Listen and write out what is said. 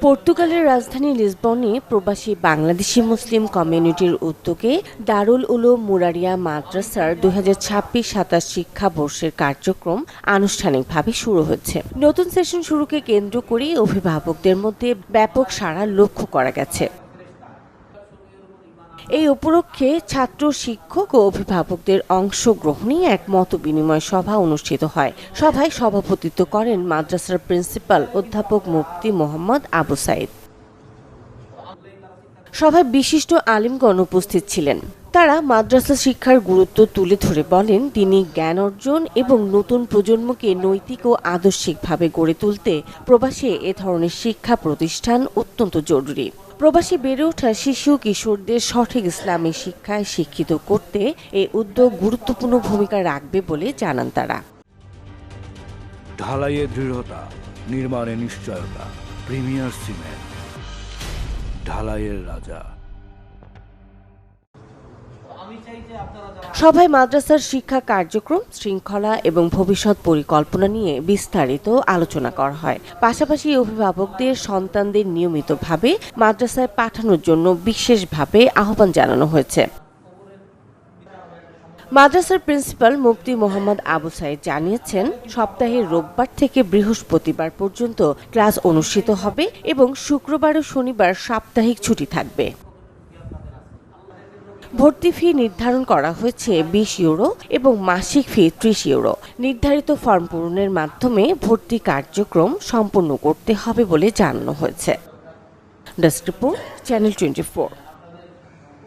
পর্তুগালের রাজধানী লিসবনে প্রবাসী বাংলাদেশি মুসলিম কমিউনিটির উদ্যোগে দারুল উলুম মুরারিয়া মাদ্রাসার 2026-27 শিক্ষাবর্ষের কার্যক্রম আনুষ্ঠানিকভাবে শুরু হচ্ছে। নতুন সেশন শুরুকে কেন্দ্র করে অভিভাবকদের মধ্যে ব্যাপক সাড়া লক্ষ্য করা গেছে। এই উপলক্ষে ছাত্র, শিক্ষক ও অভিভাবকদের অংশগ্রহণে এক মতবিনিময় সভা অনুষ্ঠিত হয়। সভায় সভাপতিত্ব করেন মাদ্রাসার প্রিন্সিপাল অধ্যাপক মুফতি মোহাম্মদ আবু সাইদ। সভায় বিশিষ্ট আলিমগণ উপস্থিত ছিলেন। তারা মাদ্রাসা শিক্ষার গুরুত্ব তুলে ধরে বলেন, তিনি জ্ঞান অর্জন এবং নতুন প্রজন্মকে নৈতিক ও আদর্শিকভাবে গড়ে তুলতে প্রবাসে এ ধরনের শিক্ষা প্রতিষ্ঠান অত্যন্ত জরুরি। প্রবাসী বেড়ে ওঠা শিশু কিশোরদের সঠিক ইসলামী শিক্ষায় শিক্ষিত করতে এই উদ্যোগ গুরুত্বপূর্ণ ভূমিকা রাখবে বলে জানান তারা। ঢালাইয়ে দৃঢ়তা, নির্মাণে নিশ্চয়তা, প্রিমিয়ার সিমেন্ট, ঢালাইয়ের রাজা। সভায় মাদ্রাসার শিক্ষা কার্যক্রম, শৃঙ্খলা এবং ভবিষ্যৎ পরিকল্পনা নিয়ে বিস্তারিত আলোচনা করা হয়। পাশাপাশি অভিভাবকদের সন্তানদের নিয়মিতভাবে মাদ্রাসায় পাঠানোর জন্য বিশেষভাবে আহ্বান জানানো হয়েছে। মাদ্রাসার প্রিন্সিপাল মুফতি মোহাম্মদ আবু সাইদ জানিয়েছেন, সপ্তাহের রোববার থেকে বৃহস্পতিবার পর্যন্ত ক্লাস অনুষ্ঠিত হবে এবং শুক্রবার ও শনিবার সাপ্তাহিক ছুটি থাকবে। ভর্তি ফি নির্ধারণ করা হয়েছে 20 ইউরো এবং মাসিক ফি 30 ইউরো। নির্ধারিত ফর্ম পূরণের মাধ্যমে ভর্তি কার্যক্রম সম্পন্ন করতে হবে বলে জানানো হয়েছে। Desk report, channel 24।